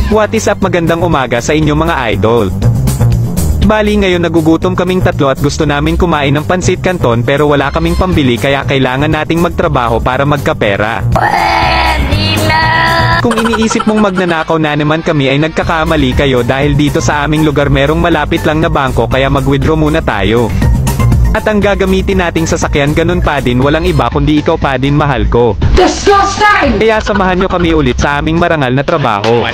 What is up, magandang umaga sa inyo mga idol. Bali ngayon nagugutom kaming tatlo at gusto namin kumain ng pansit canton pero wala kaming pambili kaya kailangan nating magtrabaho para magkapera. Kung iniisip mong magnanakaw na naman kami ay nagkakamali kayo dahil dito sa aming lugar merong malapit lang na bangko kaya mag-withdraw muna tayo. At ang gagamitin nating sasakyan ganun pa din walang iba kundi ikaw pa din mahal ko. Disgusting! Kaya samahan nyo kami ulit sa aming marangal na trabaho.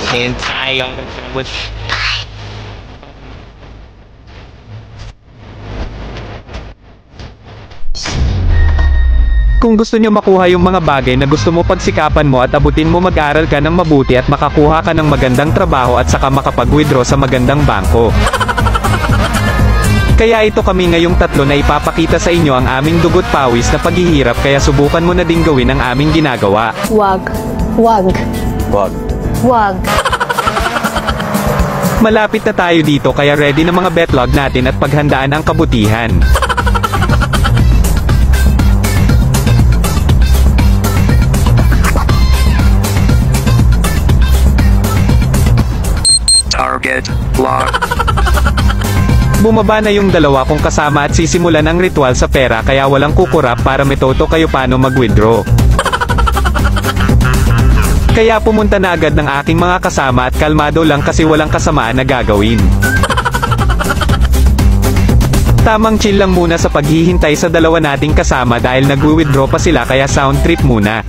Kung gusto nyo makuha yung mga bagay na gusto mo pagsikapan mo at abutin mo mag-aral ka ng mabuti at makakuha ka ng magandang trabaho at saka makapag-withdraw sa magandang bangko. Kaya ito kami ngayong tatlo na ipapakita sa inyo ang aming dugot pawis na paghihirap kaya subukan mo na ding gawin ang aming ginagawa. Wag. Wag. Wag. Wag. Malapit na tayo dito kaya ready na mga betlog natin at paghandaan ang kabutihan. Target locked. Bumaba na yung dalawa kong kasama at sisimulan ang ritual sa pera kaya walang kukurap para metoto kayo paano mag-withdraw. Kaya pumunta na agad ng aking mga kasama at kalmado lang kasi walang kasamaan na gagawin. Tamang chill lang muna sa paghihintay sa dalawa nating kasama dahil nag-withdraw pa sila kaya sound trip muna.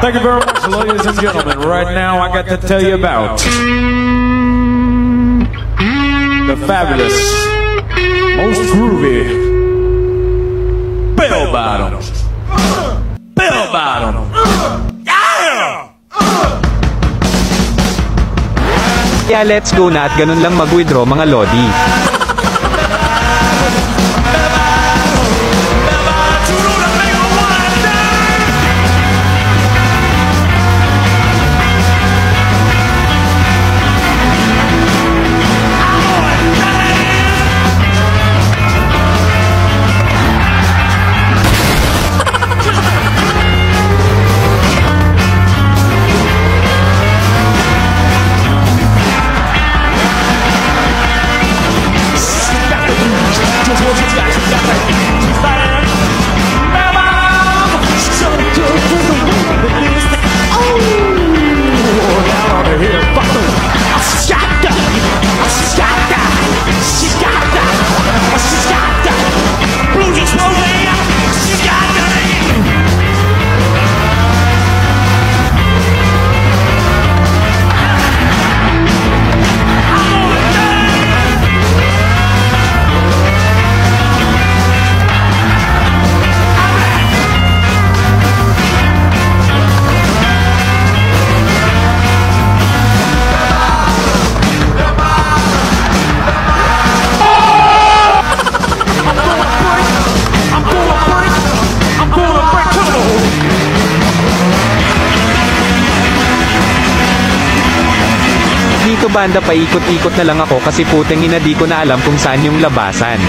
Thank you very much, ladies and gentlemen. Right now, I got to tell you about the fabulous, most groovy Bell Bottom. Bell Bottom. Yeah! Kaya let's go na at ganun lang mag-withdraw mga lodi. Dito banda paikot-ikot na lang ako kasi putang ina di ko na alam kung saan yung labasan.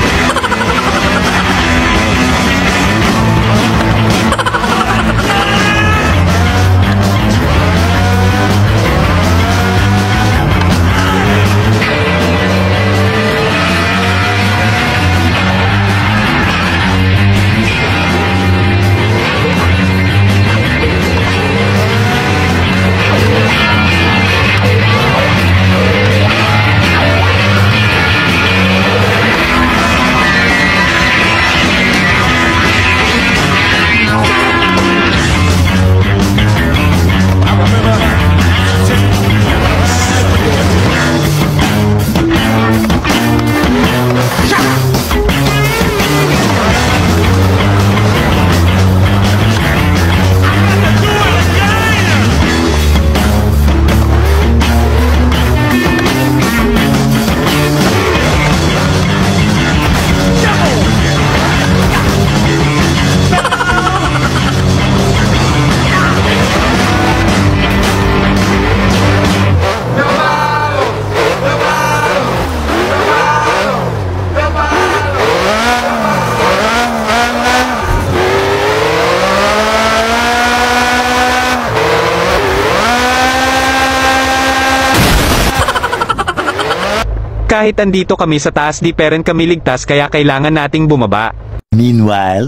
Kahit andito kami sa taas di pa rin kami ligtas kaya kailangan nating bumaba. Meanwhile,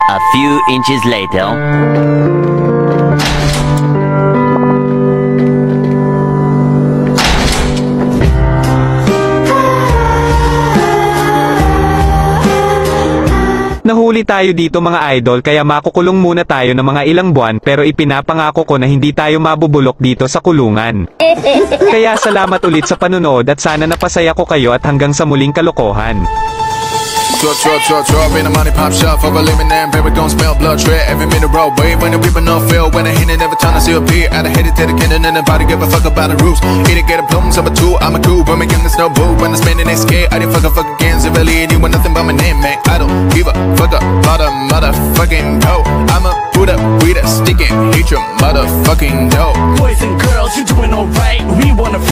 a few inches later. Nahuli tayo dito mga idol kaya makukulong muna tayo ng mga ilang buwan pero ipinapangako ko na hindi tayo mabubulok dito sa kulungan. Kaya salamat ulit sa panunood at sana napasaya ko kayo at hanggang sa muling kalokohan. Drop in the money pop shop for a lemon and baby gon' smell blood tread every minute road wave when the people no feel when I hit it every time I see a beat I hit it to the cannon and nobody give a fuck about the rules eat it get a plums of a two I'm a cool but making this no boo when I'm spending they scared I didn't fuck again so really anyone nothing but my name man I don't give a fuck about a motherfucking dough I'm a Buddha we the sticking hate your motherfucking dough Boys and girls, you're doing alright. We wanna